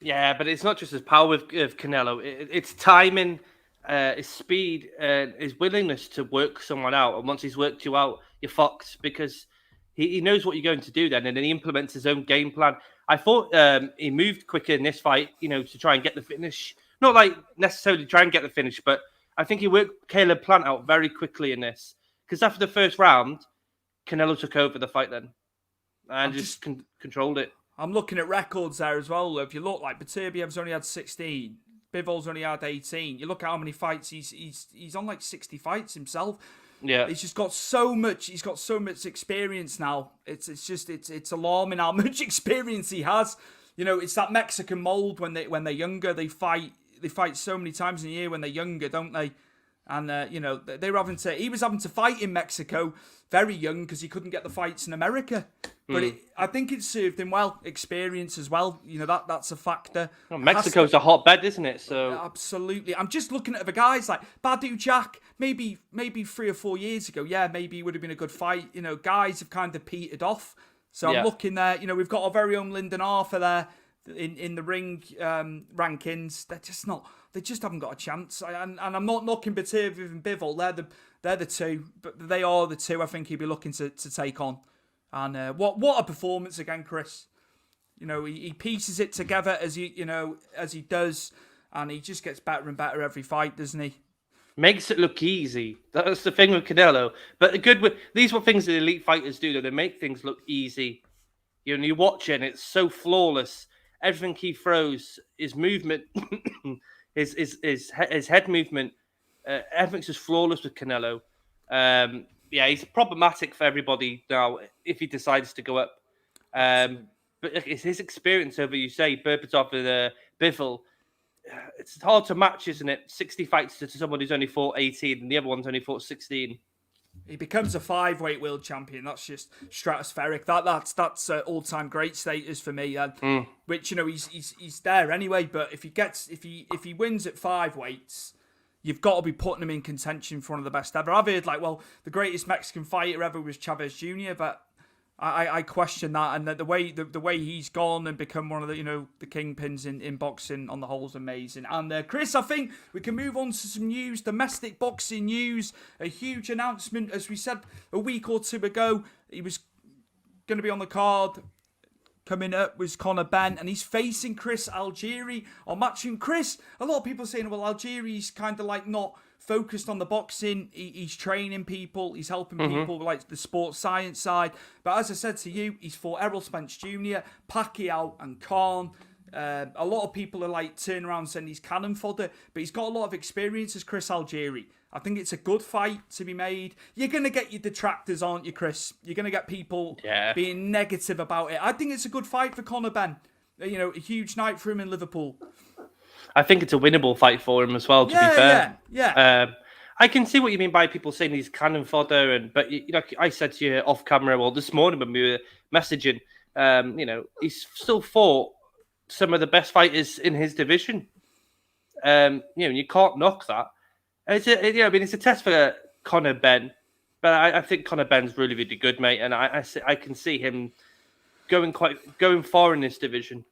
Yeah, but it's not just his power with Canelo. It's timing, his speed, and his willingness to work someone out. And once he's worked you out, you're fucked because he knows what you're going to do then, and then he implements his own game plan. I thought he moved quicker in this fight, to try and get the finish. Not like necessarily try and get the finish, but I think he worked CaneloPlant out very quickly in this. Because after the first round, Canelo took over the fight then. And just controlled it. I'm looking at records there as well. If you look, like Beterbiev's only had 16. Bivol's only had 18. You look at how many fights he's on, like 60 fights himself. Yeah. He's got so much experience now. It's alarming how much experience he has. It's that Mexican mold when they're younger, they fight so many times in a year when they're younger, don't they? And he was having to fight in Mexico very young because he couldn't get the fights in America. But I think it served him well, experience as well. That's a factor. Well, Mexico's a hotbed, isn't it? So absolutely. I'm just looking at the guys like Badu Jack. Maybe 3 or 4 years ago, maybe it would have been a good fight. Guys have kind of petered off. So I'm looking there. We've got our very own Lyndon Arthur there in the ring rankings. They just haven't got a chance. And I'm not knocking Beterbiev and Bivol. They're the two, but they are the two I think he'd be looking to take on. And what a performance again, Chris. He pieces it together as he does, and he just gets better and better every fight, doesn't he? Makes it look easy. That's the thing with Canelo. But these are things that elite fighters do, though. They make things look easy. You watch it, and it's so flawless. Everything he throws, his movement, his head movement, everything's just flawless with Canelo. He's problematic for everybody now if he decides to go up. But it's his experience over, you say, Berbatov and Bivol. It's hard to match, isn't it? 60 fights to someone who's only fought 18 and the other one's only fought 16. He becomes a 5-weight world champion. That's just stratospheric. That's all-time great status for me. Which he's there anyway. But if he wins at 5 weights, you've got to be putting him in contention for one of the best ever. I've heard the greatest Mexican fighter ever was Chavez Jr., but I question that, and the way he's gone and become one of the the kingpins in boxing on the whole is amazing. And Chris, I think we can move on to some news, domestic boxing news. A huge announcement, as we said a week or two ago, he was going to be on the card. Coming up was Conor Benn, and he's facing Chris Algieri on Matchroom. Chris, a lot of people saying, well, Algieri's kind of like not focused on the boxing. He's training people. He's helping people with like the sports science side. But as I said to you, he's fought Errol Spence Jr., Pacquiao and Khan. A lot of people are like turning around saying he's cannon fodder, but he's got a lot of experience as Chris Algieri. I think it's a good fight to be made. You're going to get your detractors, aren't you, Chris? You're going to get people being negative about it. I think it's a good fight for Conor Benn. A huge night for him in Liverpool. I think it's a winnable fight for him as well, to be fair. Yeah. I can see what you mean by people saying he's cannon fodder, but I said to you off camera, this morning when we were messaging, he's still fought some of the best fighters in his division. You can't knock that. It's a test for Conor Benn, but I think Conor Benn's really, really good, mate, and I can see him going far in this division.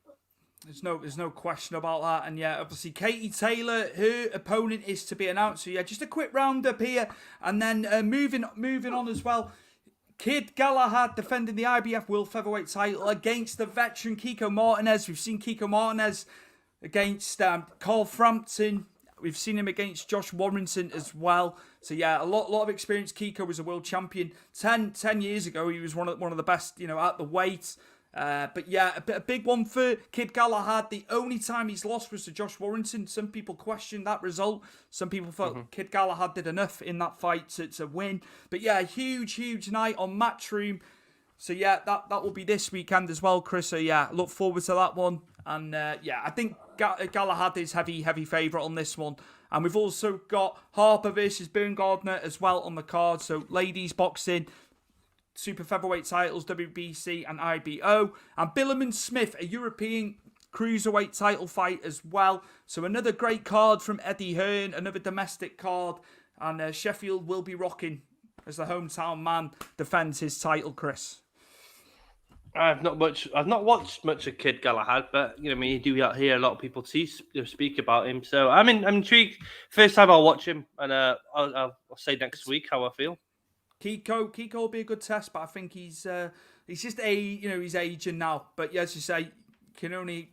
There's no question about that. And obviously Katie Taylor, her opponent is to be announced. So just a quick roundup here, and then moving on as well. Kid Galahad defending the IBF World Featherweight title against the veteran Kiko Martinez. We've seen Kiko Martinez against Carl Frampton. We've seen him against Josh Warrington as well. So a lot of experience. Kiko was a world champion 10 years ago. He was one of the best, at the weight. But a big one for Kid Galahad. The only time he's lost was to Josh Warrington. Some people questioned that result. Some people felt Kid Galahad did enough in that fight to win. But a huge night on Matchroom. So that will be this weekend as well, Chris. So look forward to that one. And I think Galahad is heavy favourite on this one. And we've also got Harper versus Baumgardner as well on the card. So ladies boxing. super featherweight titles, WBC and IBO. And Billerman Smith, a European cruiserweight title fight as well. So another great card from Eddie Hearn, another domestic card. And Sheffield will be rocking as the hometown man defends his title, Chris. I've not watched much of Kid Galahad, but you do hear a lot of people speak about him. So I'm intrigued. First time I'll watch him, and I'll say next week how I feel. Kiko will be a good test, but I think he's just he's aging now. But yeah, as you say, can only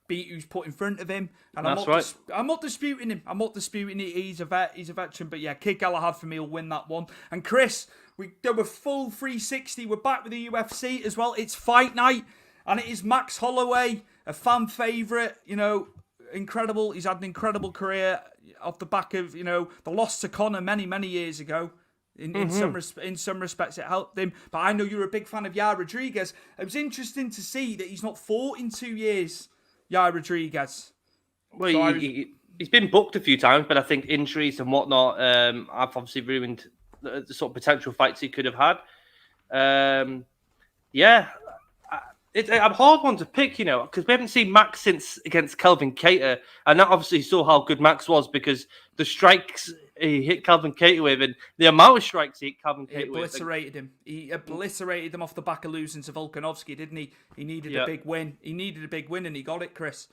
beat who's put in front of him. And I'm not disputing him. I'm not disputing it. He's a veteran. But yeah, Kid Galahad for me will win that one. And Chris, we do a full 360. We're back with the UFC as well. It's fight night, and it is Max Holloway, a fan favourite. Incredible. He's had an incredible career off the back of the loss to Conor many years ago. In some respects, it helped him. But I know you're a big fan of Yair Rodriguez. It was interesting to see that he's not fought in 2 years, Yair Rodriguez. Well, so he's been booked a few times, but I think injuries and whatnot have obviously ruined the sort of potential fights he could have had. It's a hard one to pick, because we haven't seen Max since against Calvin Kattar, and that obviously saw how good Max was because the strikes he hit Calvin Kattar with, and the amount of strikes he hit Calvin Kattar with. He obliterated them off the back of losing to Volkanovski, didn't he? He needed a big win. He needed a big win, and he got it, Chris.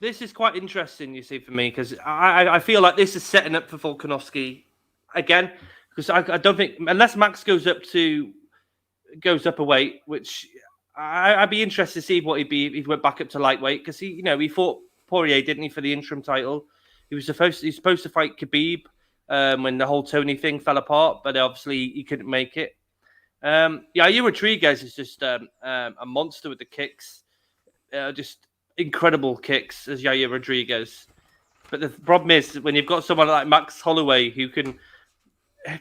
This is quite interesting, you see, for me, because I feel like this is setting up for Volkanovski again, because I don't think, unless Max goes up a weight, which I'd be interested to see what he'd be if he went back up to lightweight, because he fought Poirier, didn't he, for the interim title? He was supposed to fight Khabib when the whole Tony thing fell apart, but obviously he couldn't make it. Yair Rodriguez is just a monster with the kicks, just incredible kicks as Yair Rodriguez. But the problem is when you've got someone like Max Holloway who can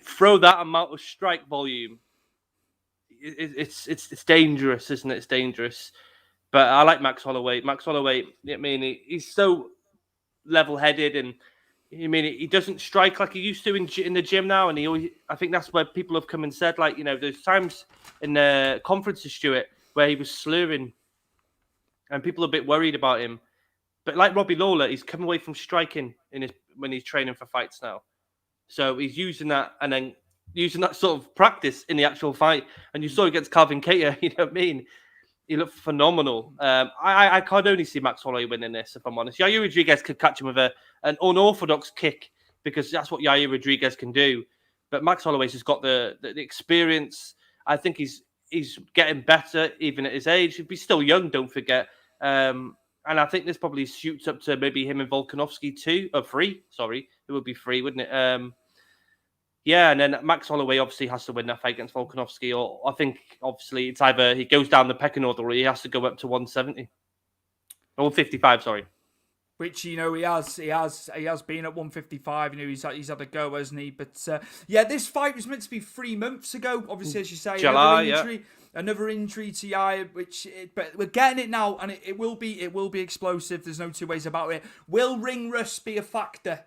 throw that amount of strike volume, it's dangerous, isn't it? It's dangerous. But I like Max Holloway. Max Holloway, he's so level-headed, and he doesn't strike like he used to in the gym now. And I think that's where people have come and said, there's times in the conferences, Stuart, where he was slurring, and people are a bit worried about him. But like Robbie Lawler, he's come away from striking when he's training for fights now. So he's using that and then using that sort of practice in the actual fight. And you saw against Calvin Kattar, you know what I mean? He looked phenomenal. I can't only see Max Holloway winning this, if I'm honest. Yair Rodriguez could catch him with an unorthodox kick because that's what Yair Rodriguez can do. But Max Holloway's just got the experience. I think he's getting better even at his age. He's still young, don't forget. And I think this probably shoots up to maybe him and Volkanovski 3. Sorry, it would be 3, wouldn't it? And then Max Holloway obviously has to win that fight against Volkanovski, or I think obviously it's either he goes down the pecking order or he has to go up to 170 or 155. Sorry, which he has been at 155. He's had a go, hasn't he? But this fight was meant to be 3 months ago. Obviously, as you say, another injury to Yair, but we're getting it now, and it will be explosive. There's no two ways about it. Will ring rust be a factor?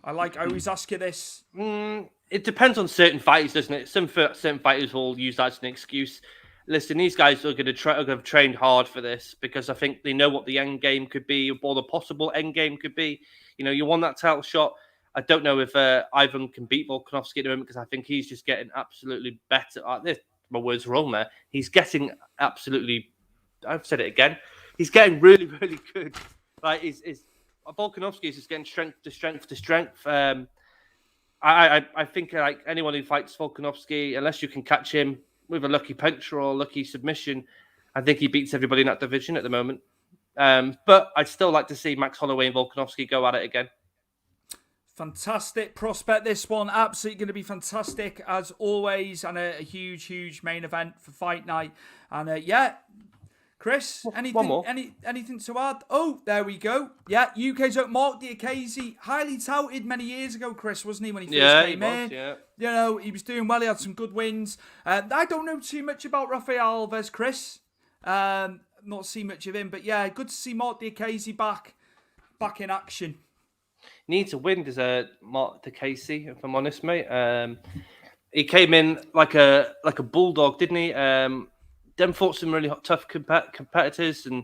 I always ask you this. It depends on certain fighters, doesn't it? Certain fighters will use that as an excuse. Listen, these guys are going to have trained hard for this because I think they know what the end game could be, or the possible end game could be. You want that title shot. I don't know if Ivan can beat Volkanovski at the moment because I think he's just getting absolutely better. My words wrong there. He's getting absolutely. I've said it again. He's getting really, really good. Volkanovski is just getting strength to strength to strength. I think like anyone who fights Volkanovski, unless you can catch him with a lucky punch or a lucky submission, I think he beats everybody in that division at the moment. But I'd still like to see Max Holloway and Volkanovski go at it again. Fantastic prospect, this one. Absolutely going to be fantastic, as always, and a huge main event for Fight Night. And Chris, anything to add? Oh, there we go. Yeah, UK's up. Mark Diakiese, highly touted many years ago, Chris, wasn't he, when he first came in? Yeah. He was doing well. He had some good wins. I don't know too much about Rafael Alves, Chris. Not seen much of him, but yeah, good to see Mark Diakiese back in action. Needs a win, does Mark Diakiese, if I'm honest, mate. he came in like a bulldog, didn't he? Then fought some really tough competitors and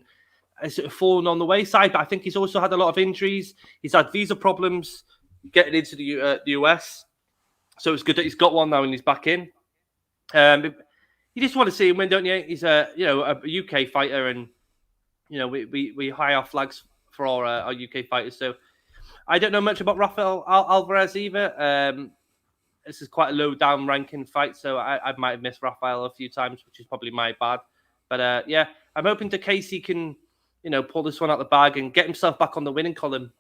has sort of fallen on the wayside. But I think he's also had a lot of injuries. He's had visa problems getting into the US. So it's good that he's got one now and he's back in. You just want to see him win, don't you? He's a UK fighter, and we high our flags for our UK fighters. So I don't know much about Rafael Alvarez either. This is quite a low down ranking fight, so I might have missed Rafael a few times, which is probably my bad. But I'm hoping that Casey can pull this one out the bag and get himself back on the winning column.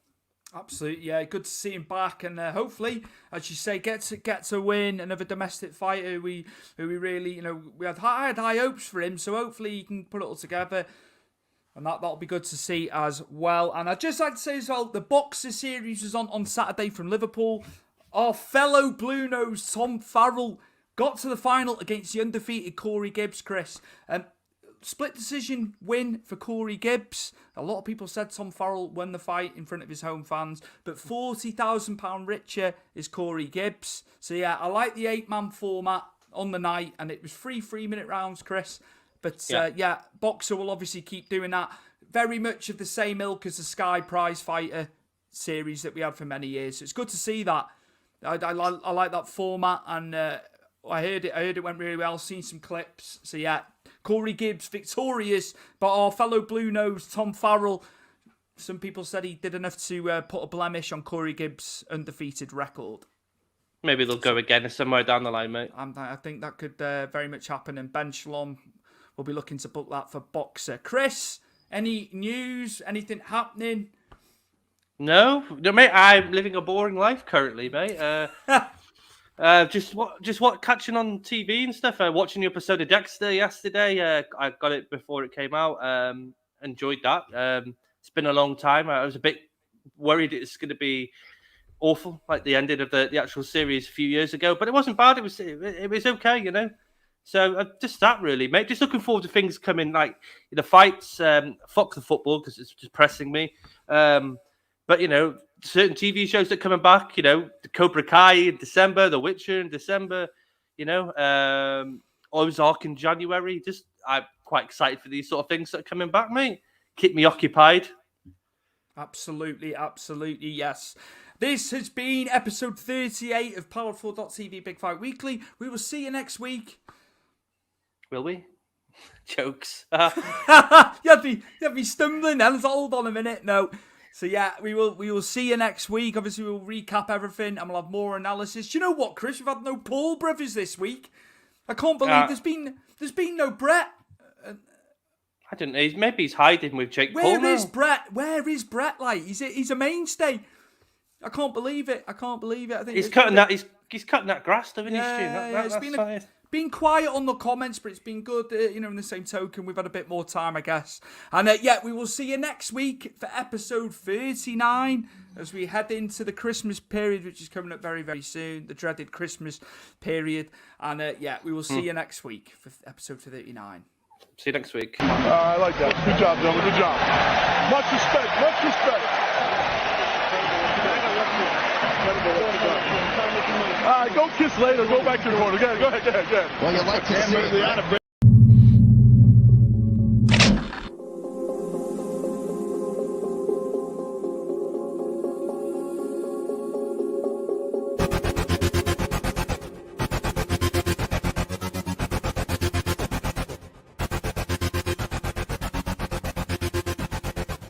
Absolutely, yeah. Good to see him back, and hopefully, as you say, get to win another domestic fighter. Who we really, we had high hopes for him. So hopefully, he can put it all together, and that'll be good to see as well. And I'd just like to say as well, the Boxer series was on Saturday from Liverpool. Our fellow Blue Nose Tom Farrell got to the final against the undefeated Corey Gibbs. Chris. Split decision win for Corey Gibbs. A lot of people said Tom Farrell won the fight in front of his home fans, but £40,000 richer is Corey Gibbs. So yeah, I like the 8-man format on the night, and it was 3 3-minute rounds, Chris. But Boxer will obviously keep doing that. Very much of the same ilk as the Sky Prize Fighter series that we had for many years. So it's good to see that. I like that format, and I heard it went really well. Seen some clips. So yeah, Corey Gibbs victorious, but our fellow Blue Nose Tom Farrell, some people said he did enough to put a blemish on Corey Gibbs' undefeated record. Maybe they'll go again somewhere down the line, mate. I think that could very much happen, and Ben Shalom will be looking to book that for Boxer. Chris, any news? Anything happening? No, mate. I'm living a boring life currently, mate. Just catching on TV and stuff. Watching the episode of Dexter yesterday. I got it before it came out. Enjoyed that. It's been a long time. I was a bit worried it's going to be awful, like the ending of the actual series a few years ago. But it wasn't bad. It was okay, So just that really, mate. Just looking forward to things coming, like the fights. Fuck the football because it's depressing me. But certain TV shows that are coming back, the Cobra Kai in December, The Witcher in December, Ozark in January. I'm quite excited for these sort of things that are coming back, mate. Keep me occupied. Absolutely, yes. This has been episode 38 of Powered4.tv Big Fight Weekly. We will see you next week. Will we? Jokes. You'd be stumbling then. Hold on a minute. No. So yeah, we will see you next week. Obviously, we'll recap everything and we'll have more analysis. Do you know what, Chris? We've had no Paul brothers this week. I can't believe there's been no Brett. I don't know. Maybe he's hiding with Jake Paul. Where is Brett? Like he's a mainstay. I can't believe it. I think he's cutting that. He's cutting that grass, doesn't he? It's been quiet on the comments, but it's been good. In the same token, we've had a bit more time, I guess. And we will see you next week for episode 39 as we head into the Christmas period, which is coming up very, very soon. The dreaded Christmas period. And we will see you next week for episode 39. See you next week. I like that. Good job, gentlemen. Good job. Much respect. All right, go kiss later. Go back to the water. Go ahead. Well, you like to see